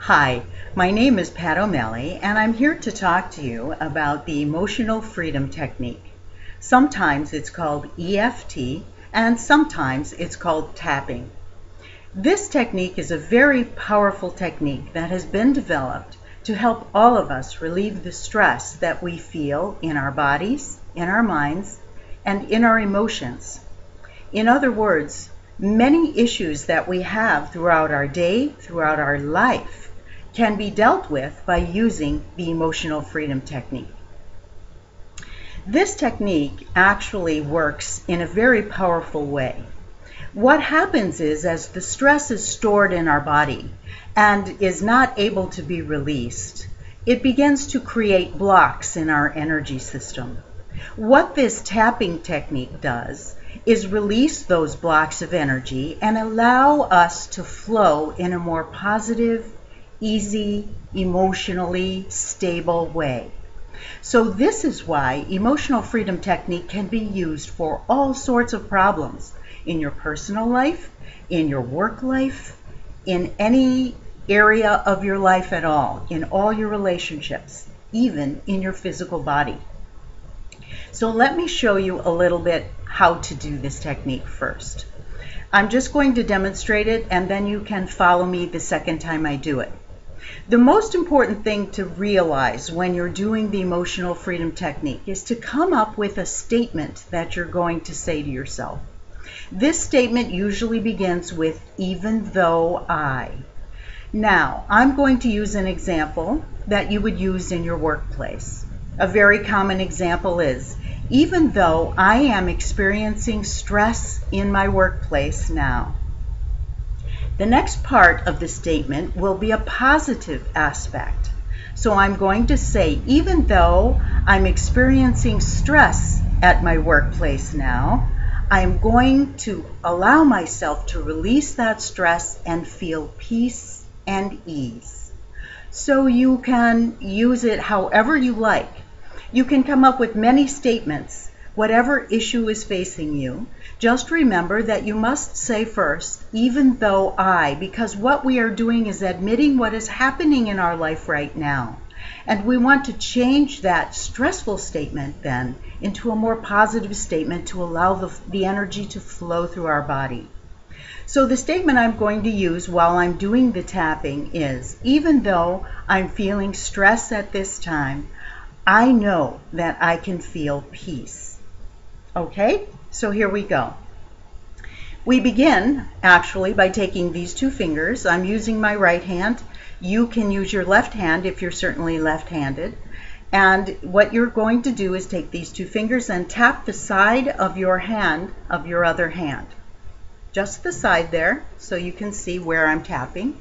Hi, my name is Pat O'Malley, and I'm here to talk to you about the emotional freedom technique. Sometimes it's called EFT, and sometimes it's called tapping. This technique is a very powerful technique that has been developed to help all of us relieve the stress that we feel in our bodies, in our minds, and in our emotions. In other words, many issues that we have throughout our day, throughout our life, can be dealt with by using the emotional freedom technique. This technique actually works in a very powerful way. What happens is, as the stress is stored in our body and is not able to be released, it begins to create blocks in our energy system. What this tapping technique does is release those blocks of energy and allow us to flow in a more positive, easy, emotionally stable way. So this is why emotional freedom technique can be used for all sorts of problems in your personal life, in your work life, in any area of your life at all, in all your relationships, even in your physical body. So let me show you a little bit how to do this technique first. I'm just going to demonstrate it, and then you can follow me the second time I do it. The most important thing to realize when you're doing the emotional freedom technique is to come up with a statement that you're going to say to yourself. This statement usually begins with, "even though I." Now, I'm going to use an example that you would use in your workplace. A very common example is, "even though I am experiencing stress in my workplace now." The next part of the statement will be a positive aspect. So I'm going to say, "even though I'm experiencing stress at my workplace now, I'm going to allow myself to release that stress and feel peace and ease." So you can use it however you like. You can come up with many statements, whatever issue is facing you. Just remember that you must say first, "even though I," because what we are doing is admitting what is happening in our life right now. And we want to change that stressful statement then into a more positive statement to allow the energy to flow through our body. So the statement I'm going to use while I'm doing the tapping is, "even though I'm feeling stress at this time, I know that I can feel peace." Okay, so here we go. We begin actually by taking these two fingers. I'm using my right hand. You can use your left hand if you're certainly left-handed. And what you're going to do is take these two fingers and tap the side of your hand, of your other hand. Just the side there, so you can see where I'm tapping.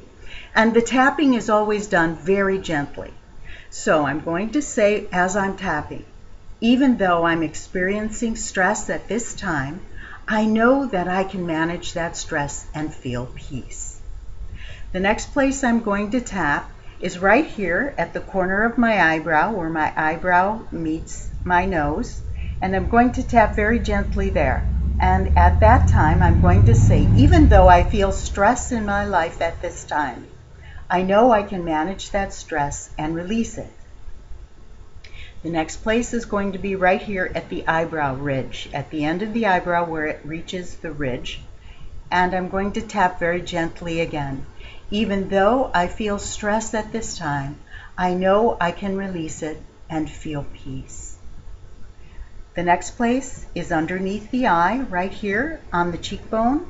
And the tapping is always done very gently. So I'm going to say, as I'm tapping, "even though I'm experiencing stress at this time, I know that I can manage that stress and feel peace." The next place I'm going to tap is right here at the corner of my eyebrow, where my eyebrow meets my nose, and I'm going to tap very gently there. And at that time, I'm going to say, "even though I feel stress in my life at this time, I know I can manage that stress and release it." The next place is going to be right here at the eyebrow ridge, at the end of the eyebrow where it reaches the ridge. And I'm going to tap very gently again. "Even though I feel stress at this time, I know I can release it and feel peace." The next place is underneath the eye, right here on the cheekbone.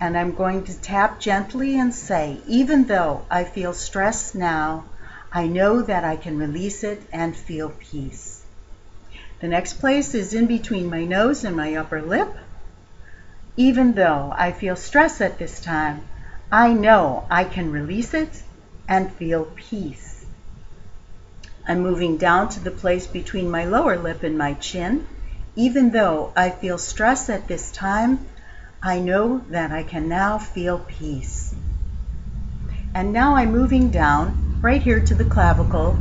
And I'm going to tap gently and say, "even though I feel stress now, I know that I can release it and feel peace." The next place is in between my nose and my upper lip. "Even though I feel stress at this time, I know I can release it and feel peace." I'm moving down to the place between my lower lip and my chin. "Even though I feel stress at this time, I know that I can now feel peace." And now I'm moving down right here to the clavicle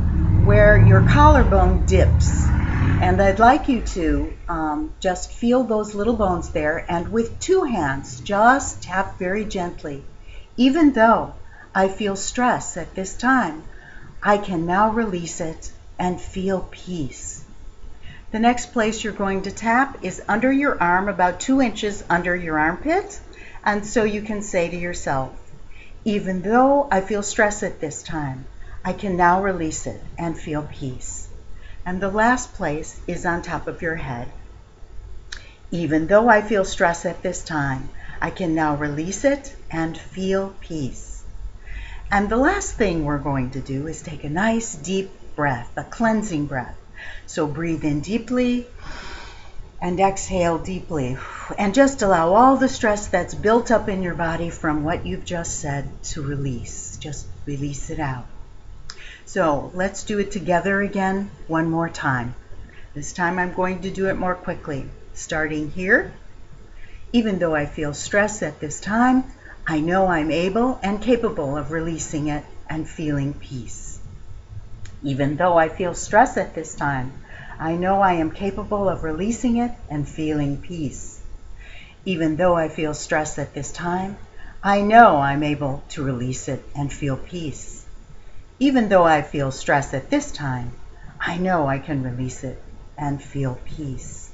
where your collarbone dips. And I'd like you to just feel those little bones there, and with two hands, just tap very gently. "Even though I feel stress at this time. I can now release it and feel peace. The next place you're going to tap is under your arm, about 2 inches under your armpit. And so you can say to yourself, even though I feel stress at this time, I can now release it and feel peace. And the last place is on top of your head. Even though I feel stress at this time, I can now release it and feel peace. And the last thing we're going to do is take a nice deep breath, a cleansing breath. So breathe in deeply and exhale deeply. And just allow all the stress that's built up in your body from what you've just said to release. Just release it out. So let's do it together again one more time. This time I'm going to do it more quickly. Starting here. Even though I feel stress at this time, I know I'm able and capable of releasing it and feeling peace. Even though I feel stress at this time, I know I am capable of releasing it and feeling peace. Even though I feel stress at this time, I know I'm able to release it and feel peace. Even though I feel stress at this time, I know I can release it and feel peace.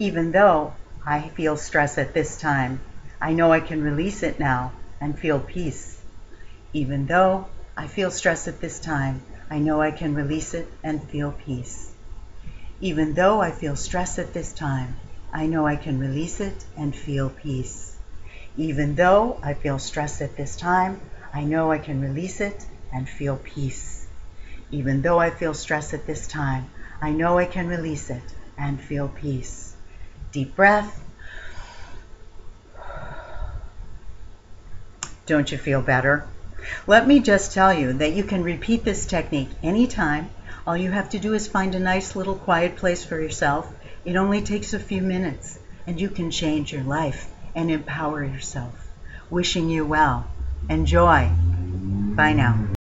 Even though I feel stress at this time, I know I can release it now and feel peace. Even though I feel stress at this time, I know I can release it and feel peace. Even though I feel stress at this time, I know I can release it and feel peace. Even though I feel stress at this time, I know I can release it and feel peace. Even though I feel stress at this time, I know I can release it and feel peace. Deep breath. Don't you feel better? Let me just tell you that you can repeat this technique anytime. All you have to do is find a nice little quiet place for yourself. It only takes a few minutes, and you can change your life and empower yourself. Wishing you well. Enjoy. Bye now.